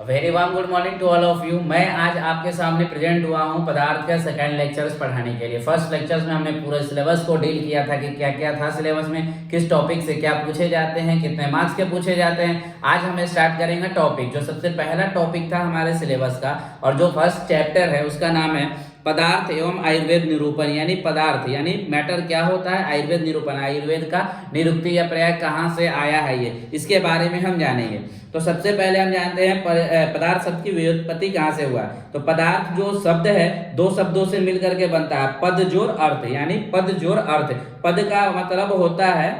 Very warm good morning to all of you. मैं आज आपके सामने प्रेजेंट हुआ हूं पदार्थ का सेकंड लेक्चर्स पढ़ाने के लिए। फर्स्ट लेक्चर्स में हमने पूरे सिलेबस को डील किया था कि क्या क्या था सिलेबस में, किस टॉपिक से क्या पूछे जाते हैं, कितने मार्क्स के पूछे जाते हैं। आज हमें स्टार्ट करेंगे टॉपिक, जो सबसे पहला टॉपिक था हमारे सिलेबस का और जो फर्स्ट चैप्टर है उसका नाम है पदार्थ एवं आयुर्वेद निरूपण। यानी पदार्थ यानी मैटर क्या होता है, आयुर्वेद निरूपण, आयुर्वेद का निरुक्ति या पर्याय कहाँ से आया है, ये इसके बारे में हम जानेंगे। तो सबसे पहले हम जानते हैं पदार्थ शब्द की व्युत्पत्ति कहाँ से हुआ। तो पदार्थ जो शब्द है दो शब्दों से मिलकर के बनता है, पद जोड़ अर्थ। यानी पद जोड़ अर्थ, पद का मतलब होता है,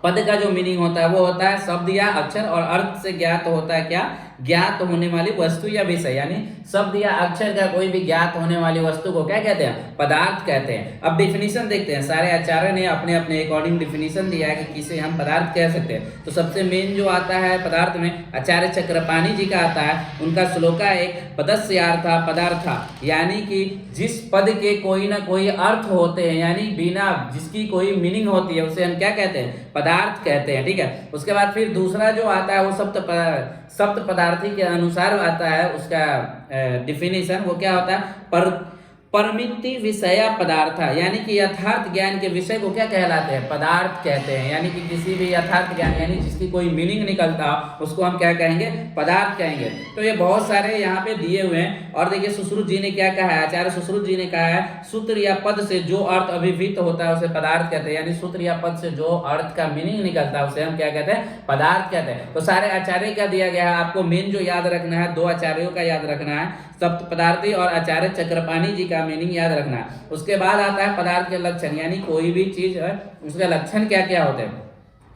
पद का जो मीनिंग होता है वो होता है शब्द या अक्षर, और अर्थ से ज्ञात होता है क्या, ज्ञात होने वाली वस्तु या विषय। यानी शब्द या अक्षर का कोई भी ज्ञात होने वाली वस्तु को क्या कहते हैं, पदार्थ कहते हैं। अब डिफिनीशन देखते हैं, सारे आचार्य ने अपने अपने अकॉर्डिंग डिफिनीशन दिया है कि किसे हम पदार्थ कह सकते हैं। तो सबसे मेन जो आता है पदार्थ में आचार्य चक्रपाणी जी का आता है, उनका श्लोका एक पदस्यार्था पदार्था, यानी कि जिस पद के कोई ना कोई अर्थ होते हैं, यानी बिना जिसकी कोई मीनिंग होती है उसे हम क्या कहते हैं, पदार्थ कहते हैं। ठीक है, उसके बाद फिर दूसरा जो आता है वो सप्त पदार्थी के अनुसार आता है, उसका डिफिनीशन वो क्या होता है, परमिति विषय पदार्थ, यानी कि यथार्थ ज्ञान के विषय को क्या कहलाते हैं, पदार्थ कहते हैं। यानी कि किसी भी यथार्थ ज्ञान यानी जिसकी कोई मीनिंग निकलता हो उसको हम क्या कहेंगे, पदार्थ कहेंगे। तो ये बहुत सारे यहाँ पे दिए हुए हैं। और देखिए सुश्रुत जी ने क्या कहा है, आचार्य सुश्रुत जी ने कहा है सूत्र या पद से जो अर्थ अभिव्यक्त होता है उसे पदार्थ कहते हैं। यानी सूत्र या पद से जो अर्थ का मीनिंग निकलता है उसे हम क्या कहते हैं, पदार्थ कहते हैं। तो सारे आचार्य का दिया गया है, आपको मेन जो याद रखना है दो आचार्यों का याद रखना है, सप्त पदार्थी और आचार्य चक्रपाणी जी का मीनिंग याद रखना है। उसके बाद आता है पदार्थ के लक्षण, यानी कोई भी चीज है उसके लक्षण क्या क्या होते हैं।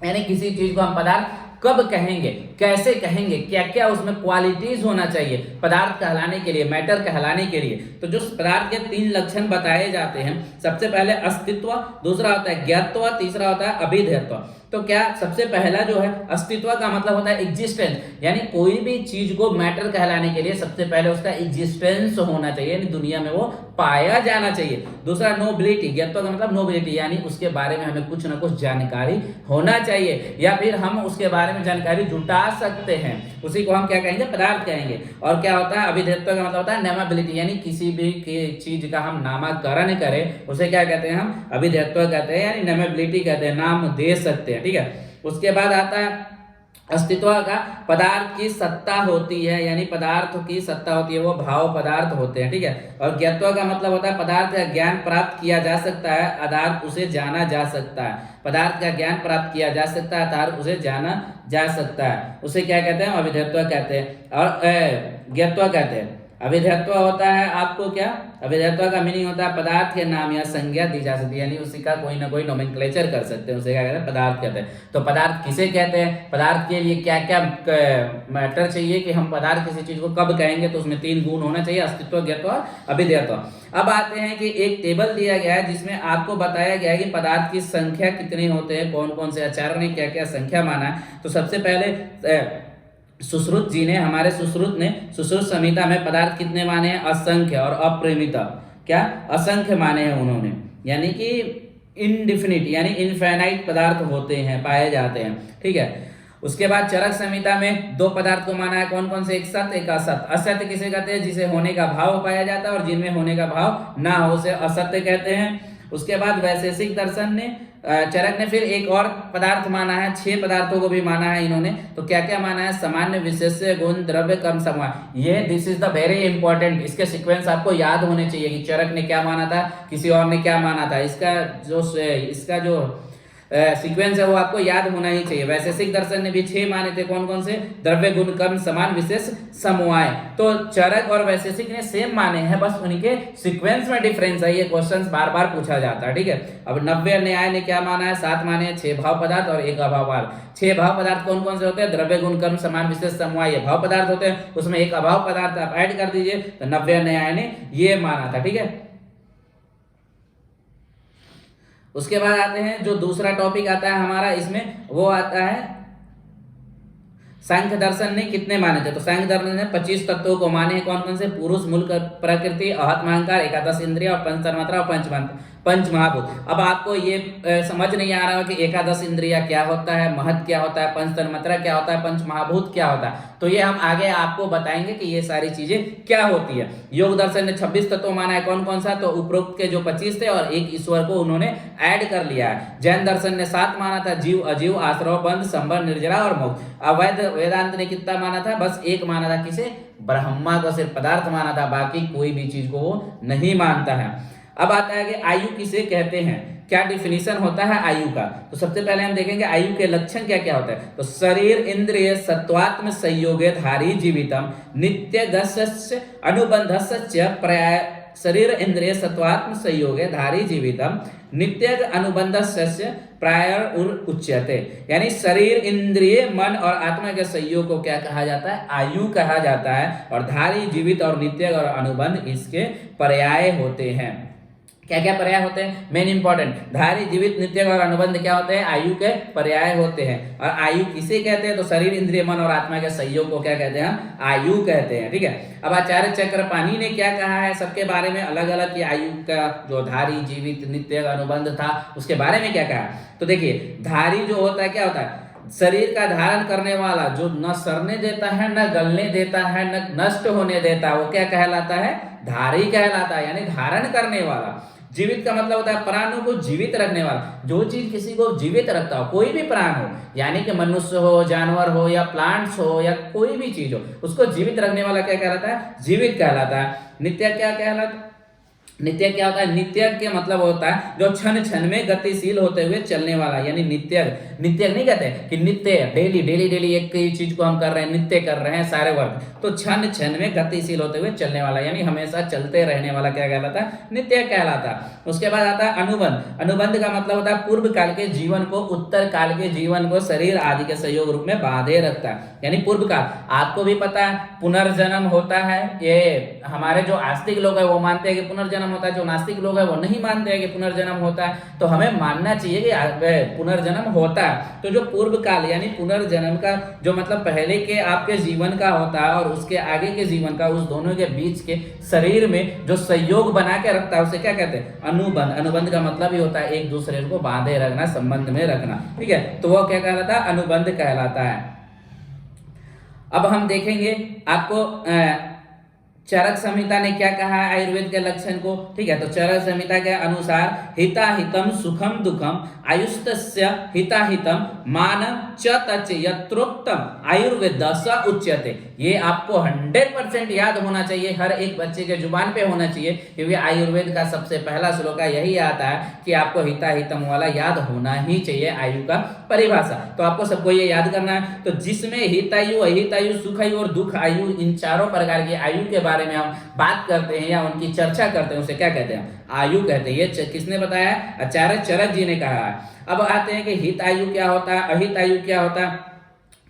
यानी किसी चीज को हम पदार्थ कब कहेंगे, कैसे कहेंगे, क्या क्या उसमें क्वालिटीज होना चाहिए पदार्थ कहलाने के लिए, मैटर कहलाने के लिए। तो जो पदार्थ के तीन लक्षण बताए जाते हैं, सबसे पहले अस्तित्व, दूसरा होता है ज्ञातत्व, तीसरा होता है अभिधेयत्व। तो क्या सबसे पहला जो है अस्तित्व का मतलब होता है एग्जिस्टेंस, यानी कोई भी चीज को मैटर कहलाने के लिए सबसे पहले उसका एग्जिस्टेंस होना चाहिए, यानी दुनिया में वो पाया जाना चाहिए। दूसरा नोबिलिटी, ज्ञातत्व का मतलब नोबिलिटी, यानी उसके बारे में हमें कुछ ना कुछ जानकारी होना चाहिए या फिर हम उसके बारे में जानकारी जुटा सकते हैं, उसी को हम क्या कहेंगे, पदार्थ कहेंगे। और क्या होता है अभिधेयत्व का मतलब होता है नेमेबिलिटी, यानी किसी भी चीज का हम नामकरण करें उसे क्या कहते हैं, हम अभिधेयत्व कहते हैं, यानी नेमेबिलिटी कहते हैं, नाम दे सकते हैं। ठीक है, उसके बाद आता है अस्तित्व का, पदार्थ की सत्ता होती है, यानी पदार्थ की सत्ता होती है वो भाव पदार्थ होते हैं। ठीक है, और ज्ञातत्व का मतलब होता है पदार्थ का ज्ञान प्राप्त किया जा सकता है अर्थात उसे जाना जा सकता है, पदार्थ का ज्ञान प्राप्त किया जा सकता है अर्थात उसे जाना जा सकता है, उसे क्या कहते हैं, अभिधेयत्व कहते हैं और ज्ञातत्व कहते हैं। अभिधेयत्व होता है आपको क्या, अभिधेयत्व का मीनिंग होता है पदार्थ के नाम या संज्ञा दी जा सकती है, यानी उसी का कोई ना कोई नोमेनक्लेचर कर सकते हैं, उसे क्या कहते हैं, पदार्थ कहते हैं। तो पदार्थ किसे कहते हैं, पदार्थ के लिए क्या क्या मैटर चाहिए कि हम पदार्थ किसी चीज को कब कहेंगे, तो उसमें तीन गुण होना चाहिए, अस्तित्व, ज्ञातत्व और अभिधेयत्व। अब आते हैं कि एक टेबल दिया गया है जिसमें आपको बताया गया है कि पदार्थ की संख्या कितने होते हैं, कौन कौन से आचार्य ने क्या क्या संख्या माना है। तो सबसे पहले सुश्रुत जी ने, हमारे सुश्रुत ने सुश्रुत संहिता में पदार्थ कितने माने हैं, असंख्य और अपरिमित, क्या असंख्य माने हैं उन्होंने, यानी कि इनडिफिनिट यानी इनफाइनाइट पदार्थ होते हैं, पाए जाते हैं। ठीक है, उसके बाद चरक संहिता में दो पदार्थ को माना है, कौन कौन से, एक सत्य एक असत्य। असत्य किसे कहते हैं, जिसे होने का भाव पाया जाता है और जिनमें होने का भाव ना हो उसे असत्य कहते हैं। उसके बाद वैशेषिक दर्शन ने, चरक ने फिर एक और पदार्थ माना है, 6 पदार्थों को भी माना है इन्होंने। तो क्या क्या माना है, सामान्य, विशेष्य, गुण, द्रव्य, कर्म, समवाय। ये this is the very important, इसके सीक्वेंस आपको याद होने चाहिए कि चरक ने क्या माना था, किसी और ने क्या माना था, इसका जो सीक्वेंस है वो आपको याद होना ही चाहिए। वैशेषिक दर्शन ने भी 6 माने थे, कौन कौन से, द्रव्य, गुण, कर्म, समान, विशेष, समवाय। तो चरक और वैशेषिक ने सेम माने हैं, बस उनके सीक्वेंस में डिफरेंस है, ये क्वेश्चंस बार बार पूछा जाता है। ठीक है, अब नव्य न्याय ने क्या माना है, 7 माने हैं, 6 भाव पदार्थ और 1 अभाव पदार्थ। 6 भाव पदार्थ कौन कौन से होते हैं, द्रव्य, गुण, कर्म, समान, विशेष, समवाय, ये भाव पदार्थ होते हैं, उसमें 1 अभाव पदार्थ आप ऐड कर दीजिए, तो नव्य न्याय ने ये माना था। ठीक है, उसके बाद आते हैं जो दूसरा टॉपिक आता है हमारा इसमें, वो आता है सांख्य दर्शन ने कितने माने थे। तो सांख्य दर्शन ने 25 तत्वों को माने हैं, कौन कौन से, पुरुष, मूल, प्रकृति, आहत, अहंकार, एकादश इंद्रिय और पंच तन्मात्रा और पंच महाभूत। अब आपको ये समझ नहीं आ रहा हो कि एकादश इंद्रिया क्या होता है, महत क्या होता है, पंच तन्मात्रा क्या होता है, पंच महाभूत क्या होता है, तो ये हम आगे आपको बताएंगे कि ये सारी चीजें क्या होती है। योग दर्शन ने 26 तत्व माना है, कौन कौन सा, तो उपरोक्त के जो 25 थे और एक ईश्वर को उन्होंने ऐड कर लिया है। जैन दर्शन ने 7 माना था, जीव अजीव आश्रव बंध संबर निर्जरा और मोक्ष। अवैध वेदांत ने कितना माना था, बस एक माना था, किसे, ब्रह्मा को सिर्फ पदार्थ माना था, बाकी कोई भी चीज को वो नहीं मानता है। अब आता है कि आयु किसे कहते हैं, क्या डिफिनीशन होता है आयु का। तो सबसे पहले हम देखेंगे आयु के लक्षण क्या क्या होता है। तो शरीर इंद्रिय सत्वात्म संयोगे धारी जीवितम नित्य गस्य अनुबंधस्य पर्याय, शरीर इंद्रिय सत्वात्म संयोगे धारी जीवितम नित्य अनुबंधस्य प्रायर उच्यते, यानी शरीर इंद्रिय मन और आत्मा के संयोग को क्या कहा जाता है, आयु कहा जाता है। और धारी जीवित और नित्य और अनुबंध इसके पर्याय होते हैं। क्या क्या पर्याय होते हैं, मेन इंपॉर्टेंट, धारी जीवित नित्य और अनुबंध क्या होते हैं, आयु के पर्याय होते हैं। और आयु किसे कहते हैं, तो शरीर इंद्रिय मन और आत्मा के संयोग को क्या कहते हैं, आयु कहते हैं। ठीक है, अब आचार्य चक्रपाणी ने क्या कहा है सबके बारे में अलग अलग, कि आयु का जो धारी जीवित नित्य अनुबंध था उसके बारे में क्या कहा। तो देखिए धारी जो होता है क्या होता है, शरीर का धारण करने वाला, जो न सड़ने देता है, न गलने देता है, न नष्ट होने देता है, वो क्या कहलाता है, धारी कहलाता है, यानी धारण करने वाला। जीवित का मतलब होता है प्राणों को जीवित रखने वाला, जो चीज किसी को जीवित रखता हो, कोई भी प्राण हो, यानी कि मनुष्य हो, जानवर हो या प्लांट्स हो या कोई भी चीज हो, उसको जीवित रखने वाला क्या कहलाता है, जीवित कहलाता है। नित्य क्या कहलाता है, नित्य क्या होता है, नित्य के मतलब होता है जो क्षण क्षण में गतिशील होते हुए चलने वाला, यानी नित्य। नित्य नहीं कहते कि नित्य डेली डेली डेली एक ही चीज को हम कर रहे हैं, नित्य कर रहे हैं सारे वर्ग, तो क्षण क्षण में गतिशील होते हुए चलने वाला, यानी हमेशा चलते रहने वाला क्या कहलाता है, नित्य कहलाता है। उसके बाद आता है अनुबंध। अनुबंध का मतलब होता है पूर्व काल के जीवन को उत्तर काल के जीवन को शरीर आदि के सहयोग रूप में बांधे रखता है, यानी पूर्व काल। आपको भी पता है पुनर्जन्म होता है, ये हमारे जो आस्तिक लोग है वो मानते हैं कि पुनर्जन्म होता है, जो नास्तिक लोग हैं वो नहीं मानते हैं कि पुनर्जन्म होता है। तो हमें मानना चाहिए कि पुनर्जन्म होता है। तो जो पूर्व काल यानी पुनर्जन्म का जो मतलब पहले के आपके जीवन का होता है और उसके आगे के जीवन का, उस दोनों के बीच के शरीर में जो सहयोग बना के रखता है उसे क्या कहते हैं, अनुबंध। अनुबंध का मतलब ही होता है एक दूसरे को बांधे रखना, संबंध में रखना। ठीक है, तो वो क्या कहलाता है, अनुबंध कहलाता है। अब हम देखेंगे आपको चरक संहिता ने क्या कहा है आयुर्वेद के लक्षण को। ठीक है, तो चरक संहिता के अनुसार हिताहितम सुखम दुखम आयुस्तस्य हिताहितम मान च तच यत्रोक्तम आयुर्वेद स उच्यते। ये आपको 100% याद होना चाहिए, हर एक बच्चे के जुबान पे होना चाहिए, क्योंकि आयुर्वेद का सबसे पहला श्लोक यही आता है कि आपको हिताहितम वाला याद होना ही चाहिए, आयु का परिभाषा। तो आपको सबको ये याद करना है। तो जिसमें हितायु, अहितायु, सुखायु और दुख आयु, इन चारों प्रकार की आयु के बारे में हम बात करते हैं या उनकी चर्चा करते हैं, उसे क्या कहते हैं, आयु कहते हैं। ये किसने बताया, आचार्य चरक जी ने कहा है। अब आते हैं कि हित आयु क्या होता है, अहित आयु क्या होता है।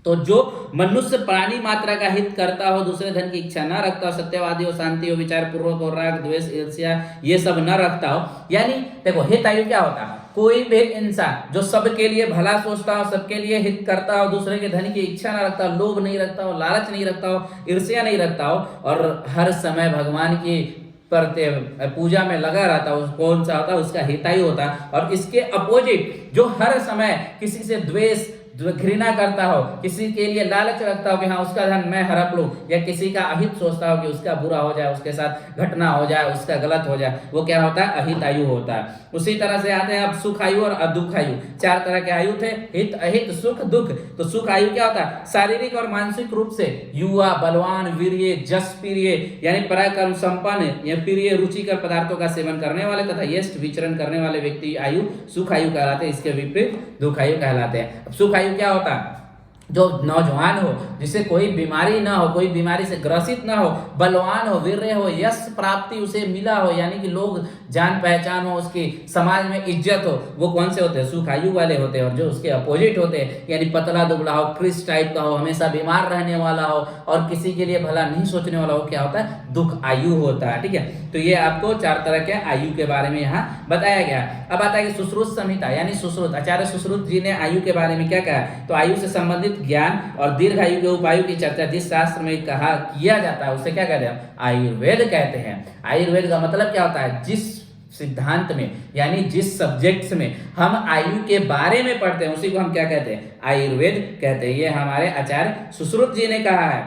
तो जो मनुष्य प्राणी मात्रा का हित करता हो, दूसरे धन की इच्छा न रखता हो, सत्यवादी हो, शांति हो, विचार पूर्वक हो, राग द्वेष ईर्ष्या ये सब न रखता हो, यानी देखो हित आयु क्या होता है, कोई भी इंसान जो सबके लिए भला सोचता हो, सबके लिए हित करता हो, दूसरे के धन की इच्छा न रखता हो, लोभ नहीं रखता हो, लालच नहीं रखता हो, ईर्ष्या नहीं रखता हो, और हर समय भगवान की पूजा में लगा रहता है, कौन सा होता है, उसका हितायु होता है। और इसके अपोजिट जो हर समय किसी से द्वेष घृणा करता हो, किसी के लिए लालच रखता हो कि हाँ उसका धन मैं हड़प लूं, या किसी का अहित सोचता हो कि उसका बुरा हो जाए, उसके साथ घटना हो जाए, उसका गलत हो जाए, वो क्या होता है, अहित आयु होता है। उसी तरह से आते हैं अब सुख आयु और अदुख आयु। 4 तरह के आयु थे, हित अहित सुख दुख। तो सुख आयु क्या होता है, शारीरिक और मानसिक रूप से युवा, बलवान, वीर्य, जस प्रिय यानी पराक्रम संपन्न या प्रिय रुचिकर पदार्थों का सेवन करने वाले तथा यष्ट विचरण करने वाले व्यक्ति आयु सुख आयु कहलाते हैं। इसके विपरीत दुख आयु कहलाते हैं। अब सुख आयु क्या होता है, जो नौजवान हो, जिसे कोई बीमारी ना हो, कोई बीमारी से ग्रसित ना हो, बलवान हो, वीर हो, यश प्राप्ति उसे मिला हो, यानी कि लोग जान पहचान हो, उसकी समाज में इज्जत हो, वो कौन से होते हैं, सुख आयु वाले होते हैं। और जो उसके अपोजिट होते हैं, यानी पतला दुबला हो, क्रिस टाइप का हो, हमेशा बीमार रहने वाला हो और किसी के लिए भला नहीं सोचने वाला हो, क्या होता है, दुख आयु होता है। ठीक है, तो ये आपको 4 तरह के आयु के बारे में यहाँ बताया गया। अब आता है कि सुश्रुत संहिता यानी सुश्रुत, आचार्य सुश्रुत जी ने आयु के बारे में क्या कहा। तो आयु से संबंधित ज्ञान और दीर्घ आयु के उपायों की चर्चा जिस शास्त्र में किया जाता है उसे क्या कहते हैं, आयुर्वेद कहते हैं। आयुर्वेद का मतलब क्या होता है, जिस सिद्धांत में, यानी जिस सब्जेक्ट्स में हम आयु के बारे में पढ़ते हैं उसी को हम क्या कहते हैं, आयुर्वेद कहते हैं। ये हमारे आचार्य सुश्रुत जी ने कहा है।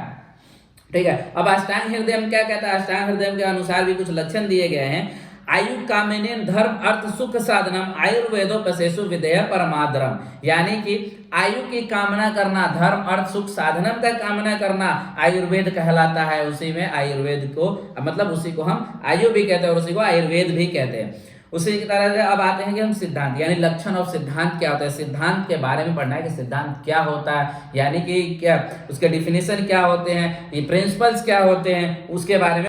ठीक है, अब अष्टांग हृदय में क्या कहता है, अष्टांग हृदय के अनुसार भी कुछ लक्षण दिए गए हैं। आयु कामिनेन धर्म अर्थ सुख साधनम आयुर्वेदोपसेसु विधेय परमाद्रम, यानी कि आयु की कामना करना, धर्म अर्थ सुख साधनम का कामना करना आयुर्वेद कहलाता है। उसी में आयुर्वेद को मतलब उसी को हम आयु भी कहते हैं और उसी को आयुर्वेद भी कहते हैं। उसी की तरह से अब आते हैं कि हम सिद्धांत यानी लक्षण और सिद्धांत क्या होता है, सिद्धांत के बारे में पढ़ना है कि सिद्धांत क्या होता है, यानी कि क्या उसके डिफिनेशन क्या होते हैं, ये प्रिंसिपल्स क्या होते हैं, उसके बारे में